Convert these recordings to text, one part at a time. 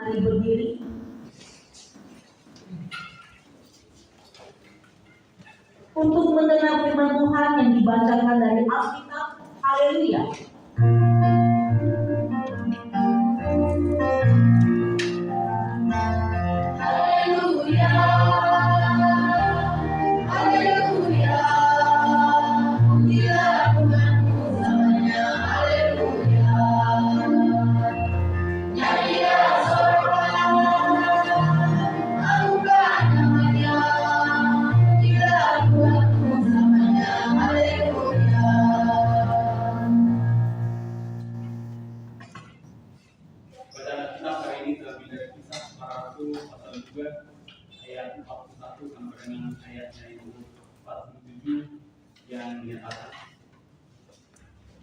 Mari berdiri. Untuk mendengar firman Tuhan yang dibacakan dari Alkitab. Haleluya. Haleluya. Haleluya. Pujilah Tuhanku selamanya. Haleluya. Nyanyilah sorban, angkat namanya. Pujilah Tuhanku selamanya. Haleluya. Bacaan kita hari ini terambil dari Kisah Para Rasul pasal 2 ayat 41 sampai dengan ayatnya itu 47 yang menyatakan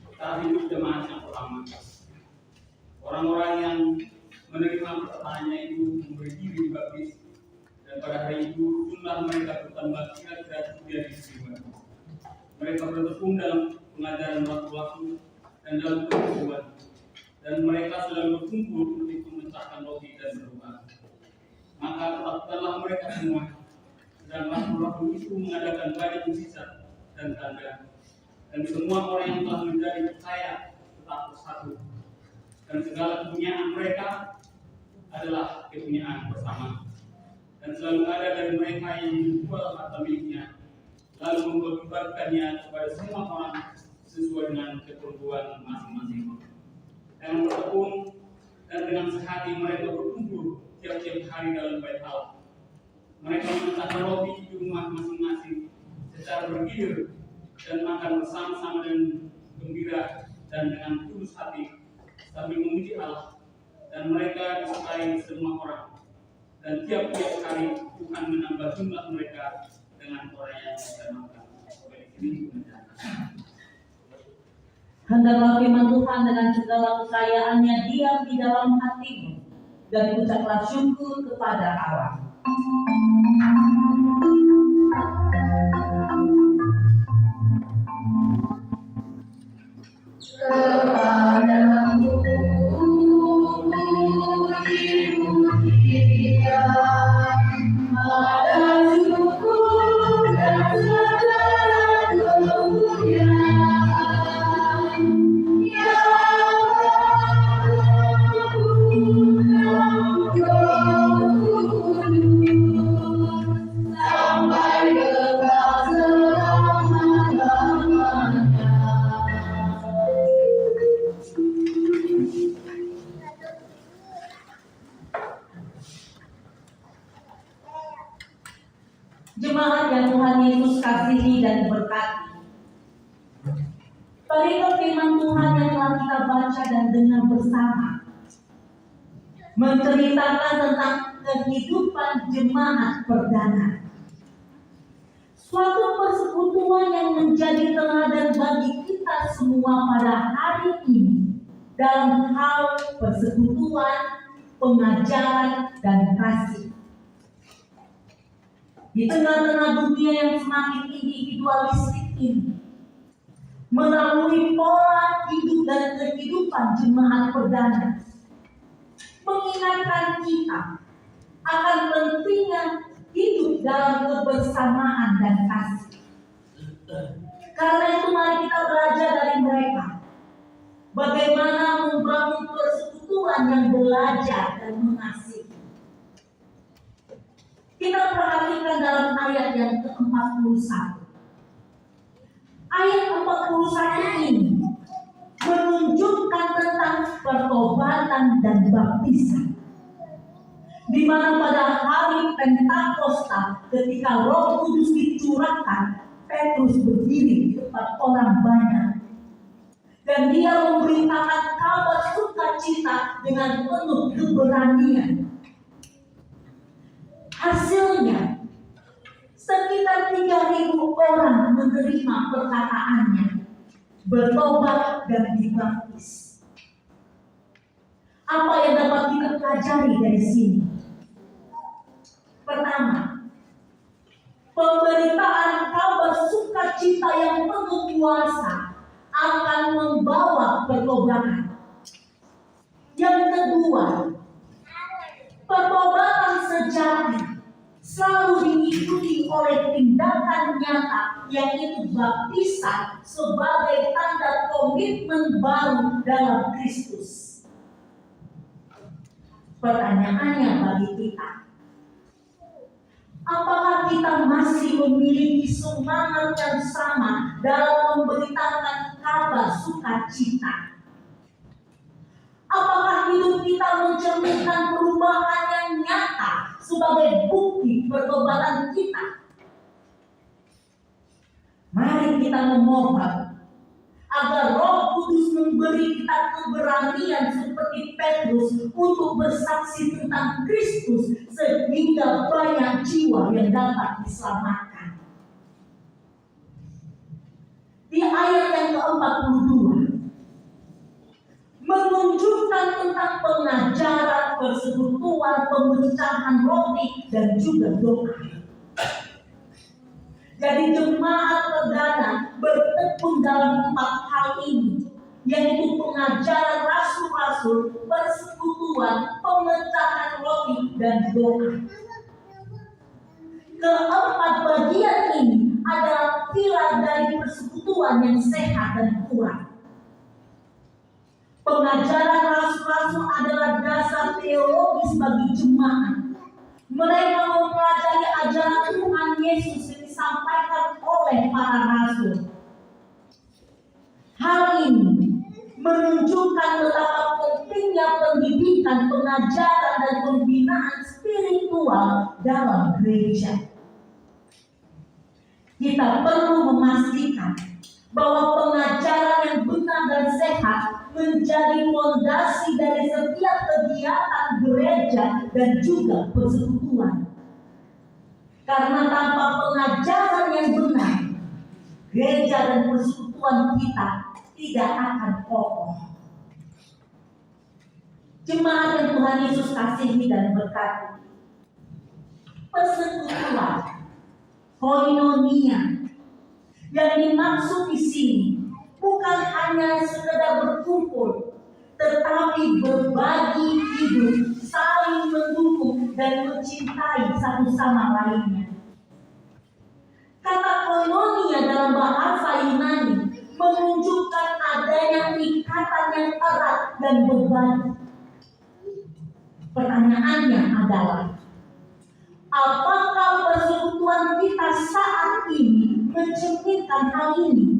kita hidup jemaat yang pertama. Orang-orang yang menerima perkataannya itu memberi diri dibaptis, dan pada hari itu jumlah mereka bertambah kira-kira 3.000. Mereka bertekun dalam pengajaran waktu-waktu dan dalam pertemuan, dan mereka selalu berkumpul untuk memecahkan roti dan berdoa. Maka ketakutanlah mereka semua, dan rasul-rasul itu mengadakan banyak mukjizat dan tanda, dan semua orang yang telah menjadi percaya tetap bersatu, dan segala kepunyaan mereka adalah kepunyaan bersama. Dan selalu ada dari mereka yang menjual harta miliknya, lalu membagikannya kepada semua orang sesuai dengan keperluan masing-masing. Dengan bertekun dan dengan sehati mereka berkumpul tiap-tiap hari dalam bait Allah. Mereka memecahkan roti di rumah masing-masing secara bergilir dan makan bersama-sama dengan gembira dan dengan tulus hati sambil memuji Allah. Dan mereka disukai semua orang. Dan tiap-tiap hari Tuhan menambah jumlah mereka dengan orang yang diselamatkan. Sampai di sini menjelaskan. Hendaklah firman Tuhan dengan segala kekayaannya diam di dalam hatimu, dan ucaplah syukur kepada Allah. Kepadamu puji-puji Dia, pada syukur dan segala kemuliaan. Jemaat yang Tuhan Yesus kasihi dan berkati, perikop firman Tuhan yang telah kita baca dan dengar bersama menceritakan tentang kehidupan jemaat perdana, suatu persekutuan yang menjadi teladan bagi kita semua pada hari ini dalam hal persekutuan, pengajaran, dan kasih. Di tengah-tengah dunia yang semakin individualistik ini, melalui pola hidup dan kehidupan jemaat perdana, mengingatkan kita akan pentingnya hidup dalam kebersamaan dan kasih. Karena itu mari kita belajar dari mereka bagaimana membangun persekutuan yang belajar dan mengasihi. Kita perhatikan dalam ayat yang ke-41. Ayat 41 ini menunjukkan tentang pertobatan dan baptisan, di mana pada hari Pentakosta ketika Roh Kudus dicurahkan, Petrus berdiri di depan orang banyak dan dia memberitakan kabar sukacita dengan penuh keberanian. Hasilnya sekitar 3.000 orang menerima perkataannya, bertobat dan dibaptis. Apa yang dapat kita pelajari dari sini? Pertama, pemberitaan kabar sukacita yang penuh kuasa akan membawa pertobatan. Yang kedua, selalu diikuti oleh tindakan nyata, yaitu baptisan sebagai tanda komitmen baru dalam Kristus. Pertanyaannya bagi kita, apakah kita masih memiliki semangat yang sama dalam memberitakan kabar sukacita? Apakah hidup kita mencerminkan perubahan yang nyata sebagai bukti pertobatan kita? Mari kita memohon agar Roh Kudus memberi kita keberanian seperti Petrus untuk bersaksi tentang Kristus sehingga banyak jiwa yang dapat diselamatkan. Di ayat yang ke-42 menunjukkan tentang pengajaran, persekutuan, pemecahan roti, dan juga doa. Jadi jemaat perdana bertekun dalam 4 hal ini, yaitu pengajaran rasul-rasul, persekutuan, pemecahan roti, dan doa. Keempat bagian ini adalah pilar dari persekutuan yang sehat dan kuat. Pengajaran rasul-rasul adalah dasar teologis bagi jemaat. Mereka mempelajari ajaran Tuhan Yesus yang disampaikan oleh para rasul. Hal ini menunjukkan betapa pentingnya pendidikan, pengajaran, dan pembinaan spiritual dalam gereja. Kita perlu memastikan bahwa pengajaran yang benar dan sehat menjadi fondasi dari setiap kegiatan gereja dan juga persekutuan. Karena tanpa pengajaran yang benar, gereja dan persekutuan kita tidak akan kokoh. Jemaat yang Tuhan Yesus kasihi dan berkati, persekutuan, koinonia, yang dimaksud di sini bukan hanya sekedar berkumpul, tetapi berbagi hidup, saling mendukung dan mencintai satu sama lainnya. Kata koinonia dalam bahasa Yunani menunjukkan adanya ikatan yang erat dan berbagi. Pertanyaannya adalah, apakah persekutuan kita saat ini mencerminkan hal ini?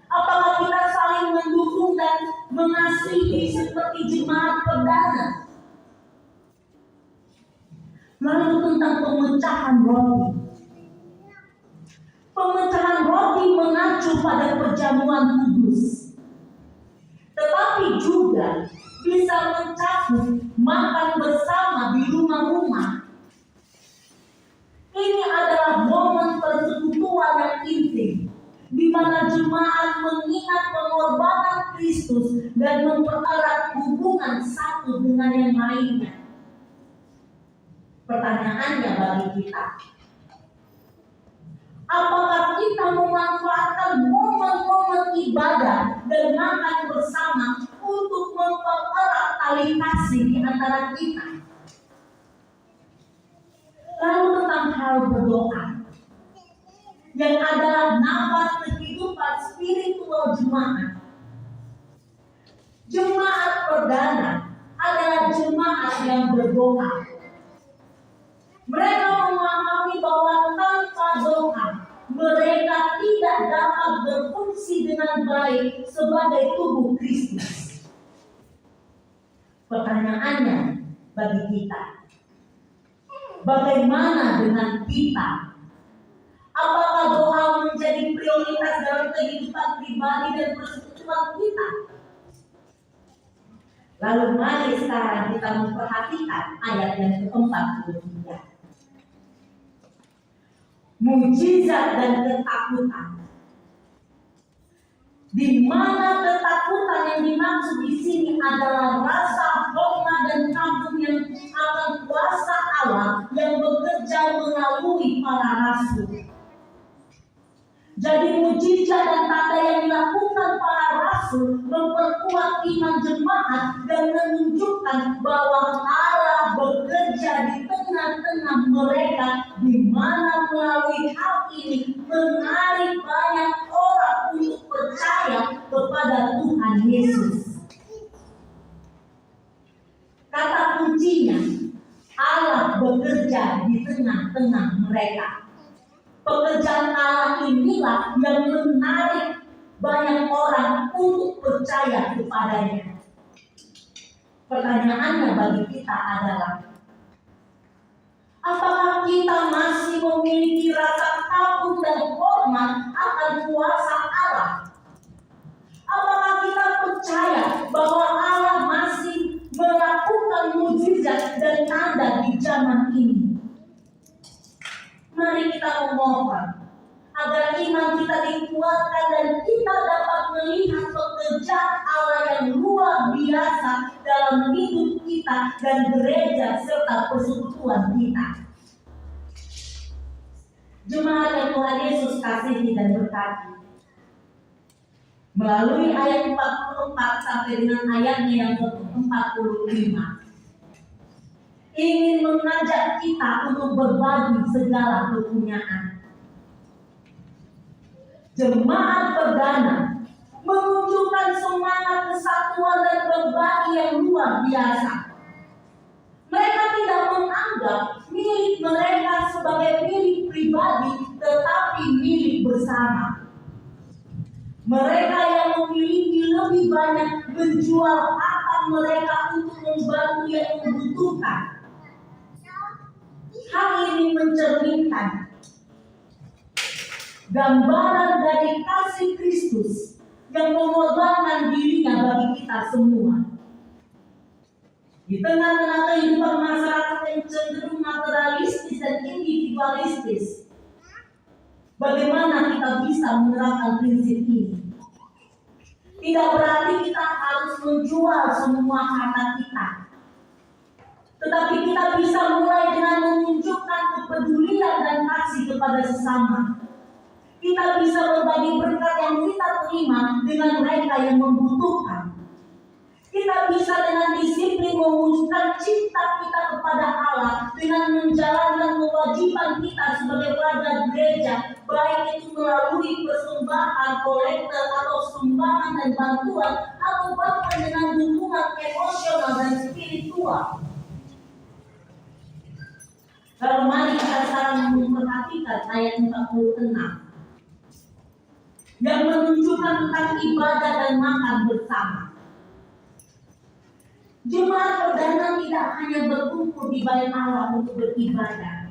Apakah kita saling mendukung dan mengasihi seperti jemaat perdana? Lalu tentang pemecahan roti. Pemecahan roti mengacu pada perjamuan kudus, tetapi juga bisa mencakup makan bersama di rumah-rumah. Ini adalah momen persekutuan yang intim, di mana jemaat mengingat pengorbanan Kristus dan mempererat hubungan satu dengan yang lainnya. Pertanyaannya bagi kita, apakah kita memanfaatkan momen-momen ibadah dan makan bersama untuk mempererat tali kasih di antara kita? Lalu tentang hal berdoa, yang adalah nafas kehidupan spiritual jemaat. Jemaat perdana adalah jemaat yang berdoa. Mereka memahami bahwa tanpa doa, mereka tidak dapat berfungsi dengan baik sebagai tubuh Kristus. Pertanyaannya bagi kita, bagaimana dengan kita? Apakah doa menjadi prioritas dalam kehidupan pribadi dan persekutuan kita? Lalu mari sekarang kita memperhatikan ayat yang ke-43. Mujizat dan ketakutan. Di mana ketakutan yang dimaksud di sini adalah rasa hormat dan kagum yang akan kuasa Allah yang bekerja melalui para rasul. Jadi mujizat dan tanda yang dilakukan para rasul memperkuat iman jemaat dan menunjukkan bahwa Allah bekerja di tengah-tengah mereka bagi hal ini menarik banyak orang untuk percaya kepada Tuhan Yesus. Kata kuncinya, Allah bekerja di tengah-tengah mereka. Pekerjaan Allah inilah yang menarik banyak orang untuk percaya kepadanya. Pertanyaannya bagi kita adalah, apakah kita masih memiliki rasa takut dan hormat akan kuasa Allah? Apakah kita percaya bahwa Allah masih melakukan mujizat dan tanda di zaman ini? Mari kita memohon agar iman kita dikuatkan dan kita dapat melihat pekerjaan Allah yang luar biasa dalam hidup kita dan gereja serta persekutuan kita. Jemaat yang Tuhan Yesus kasihi dan berkati, melalui ayat 44 sampai dengan ayatnya yang ke-45, ingin mengajak kita untuk berbagi segala kepunyaan. Jemaat perdana menunjukkan semangat kesatuan dan berbagi yang luar biasa. Mereka tidak menganggap milik mereka sebagai milik pribadi, tetapi milik bersama. Mereka yang memiliki lebih banyak menjual harta mereka untuk membantu yang membutuhkan. Hal ini mencerminkan gambaran dari kasih Kristus yang mengorbankan dirinya bagi kita semua. Di tengah-tengah kehidupan masyarakat yang cenderung materialistis dan individualistis, bagaimana kita bisa menerapkan prinsip ini? Tidak berarti kita harus menjual semua harta kita, tetapi kita bisa mulai dengan menunjukkan kepedulian dan kasih kepada sesama. Kita bisa berbagi berkat yang kita terima dengan mereka yang membutuhkan. Kita bisa dengan disiplin mewujudkan cinta kita kepada Allah dengan menjalankan kewajiban kita sebagai warga gereja, baik itu melalui persembahan, kolektor atau sumbangan dan bantuan, atau bahkan dengan dukungan emosional dan spiritual. Lalu mari kita sekarang memperhatikan ayat 46 yang menunjukkan tentang ibadah dan makan bersama. Jemaat perdana tidak hanya berkumpul di bait Allah untuk beribadah,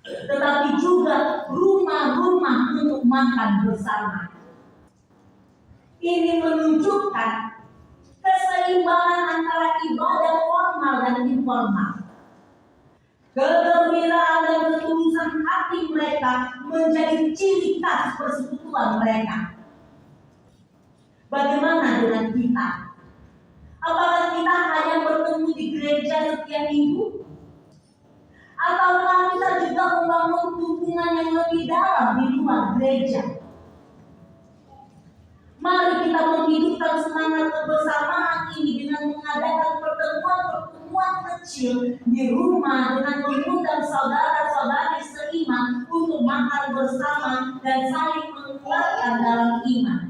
tetapi juga rumah-rumah untuk makan bersama. Ini menunjukkan keseimbangan antara ibadah formal dan informal. Kegembiraan dan ketulusan hati mereka menjadi ciri khas persekutuan mereka. Bagaimana dengan kita? Apakah kita hanya bertemu di gereja setiap minggu? Ataukah kita juga membangun hubungan yang lebih dalam di luar gereja? Mari kita menghidupkan semangat kebersamaan ini dengan mengadakan pertemuan-pertemuan kecil di rumah dengan mengundang saudara-saudari seiman untuk makan bersama dan saling menguatkan dalam iman.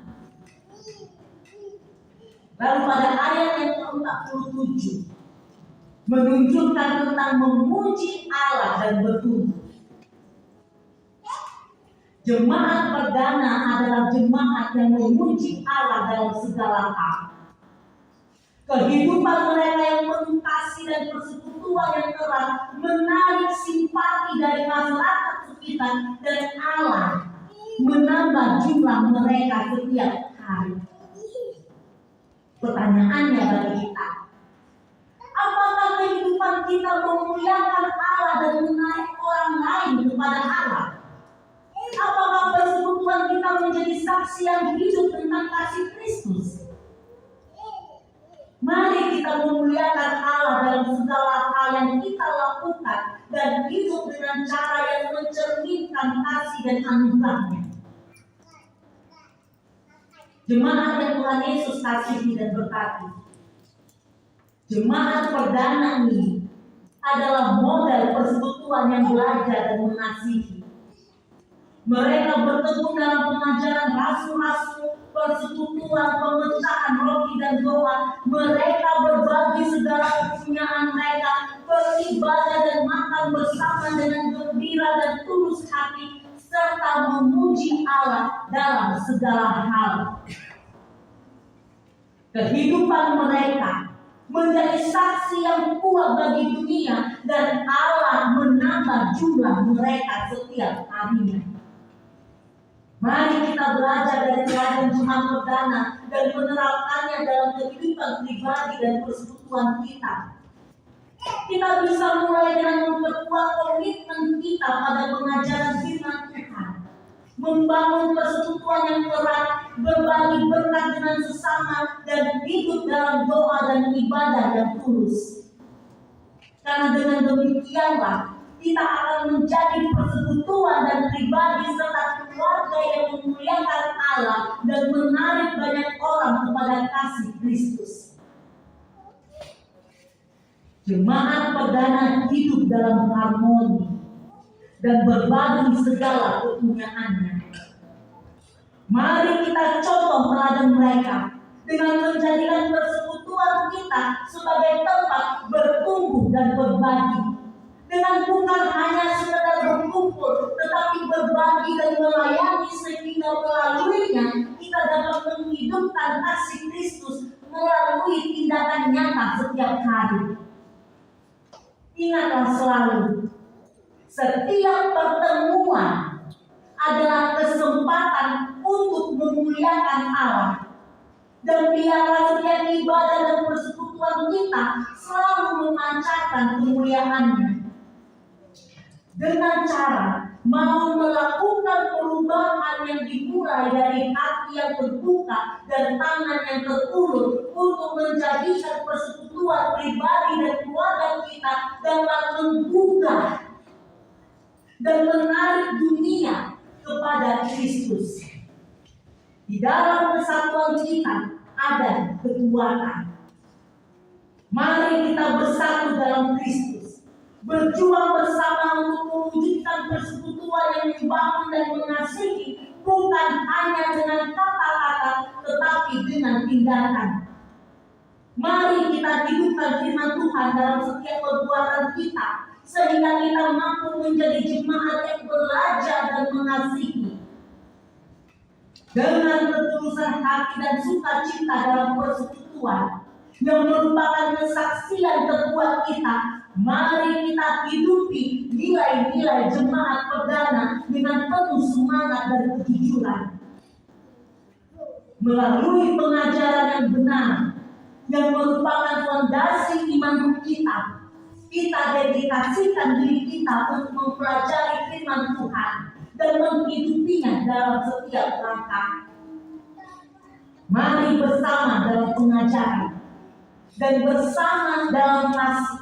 Lalu pada ayat yang ke-47 menunjukkan tentang memuji Allah dan bertumbuh. Jemaat perdana adalah jemaat yang memuji Allah dalam segala hal. Kehidupan mereka yang penuh kasih dan persekutuan yang erat menarik simpati dari masyarakat sekitar, dan Allah menambah jumlah mereka setiap hari. Pertanyaannya bagi kita, apakah kehidupan kita memuliakan Allah dan menarik orang lain kepada Allah? Apakah persekutuan kita menjadi saksi yang hidup tentang kasih Kristus? Mari kita memuliakan Allah dalam segala hal yang kita lakukan dan hidup dengan cara yang mencerminkan kasih dan anugerah-Nya. Jemaat yang Tuhan Yesus kasihi dan berkati, jemaat perdana ini adalah model persekutuan yang belajar dan mengasihi. Mereka bertekun dalam pengajaran rasul-rasul, persekutuan, pemecahan roti dan doa. Mereka berbagi segala kepunyaan mereka, beribadah dan makan bersama dengan gembira dan tulus hati, serta memuji Allah dalam segala hal. Kehidupan mereka menjadi saksi yang kuat bagi dunia, dan Allah menambah jumlah mereka setiap harinya. Mari kita belajar dari teladan Jemaat Perdana dan menerapkannya dalam kehidupan pribadi dan persekutuan kita. Kita bisa mulai dengan memperkuat komitmen kita pada pengajaran firman Tuhan, membangun persekutuan yang erat, berbagi berkat dengan sesama, dan hidup dalam doa dan ibadah yang tulus. Karena dengan demikianlah kita akan menjadi persekutuan dan pribadi serta keluarga yang memuliakan Allah dan menarik banyak orang kepada kasih Kristus. Jemaat Perdana hidup dalam harmoni dan berbagi segala kepunyaannya. Mari kita contoh teladan mereka dengan menjadikan persekutuan kita sebagai tempat bertumbuh dan berbagi. Dengan bukan hanya sekedar berkumpul, tetapi berbagi dan melayani, sehingga melaluinya kita dapat menghidupkan kasih Kristus melalui tindakan nyata setiap hari. Ingatlah selalu, setiap pertemuan adalah kesempatan untuk memuliakan Allah. Dan biarlah setiap ibadah dan persekutuan kita selalu memancarkan kemuliaan-Nya. Dengan cara mau melakukan perubahan yang dimulai dari hati yang terbuka dan tangan yang terulur untuk menjadikan persekutuan pribadi dan keluarga kita dapat menggugah dan menarik dunia kepada Kristus. Di dalam kesatuan kita ada kekuatan. Mari kita bersatu dalam Kristus, berjuang bersama untuk mewujudkan persekutuan yang dibangun dan mengasihi, bukan hanya dengan kata-kata, tetapi dengan tindakan. Mari kita hidupkan firman Tuhan dalam setiap perbuatan kita, sehingga kita mampu menjadi jemaat yang belajar dan mengasihi. Dengan ketulusan hati dan sukacita dalam persekutuan yang merupakan kesaksian terkuat kita, mari kita hidupi nilai-nilai Jemaat Perdana dengan penuh semangat dan kejujuran. Melalui pengajaran yang benar, yang merupakan fondasi iman kita, kita dedikasikan diri kita untuk mempelajari firman Tuhan dan menghidupinya dalam setiap langkah. Mari bersama dalam pengajaran dan bersama dalam kasih.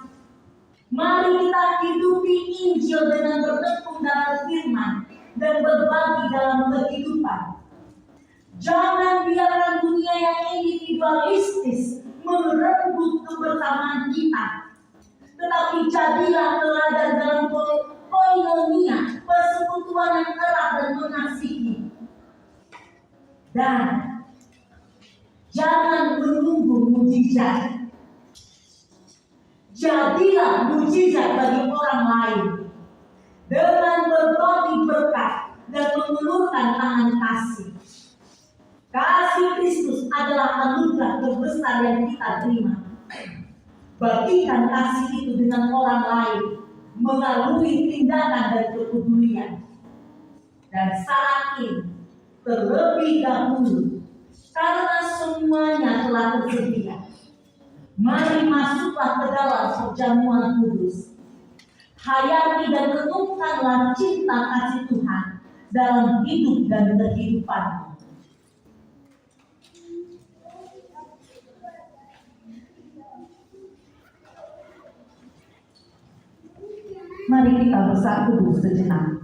Mari kita hidupi Injil dengan bertekun dalam firman dan berbagi dalam kehidupan. Jangan biarkan dunia yang individualistis merenggut kebersamaan kita, tetapi jadilah teladan dalam koinonia, persekutuan yang erat dan mengasihi. Dan jangan menunggu mujizat. Jadilah mujizat bagi orang lain dengan berbagi berkat dan mengulurkan tangan kasih. Kasih Kristus adalah anugerah terbesar yang kita terima. Bagikan kasih itu dengan orang lain melalui tindakan dan kepedulian. Dan saat ini terlebih dahulu, karena semuanya telah tersedia, mari masuklah ke dalam perjamuan kudus. Hayati dan renungkanlah cinta kasih Tuhan dalam hidup dan kehidupan. Mari kita bersatu sejenak.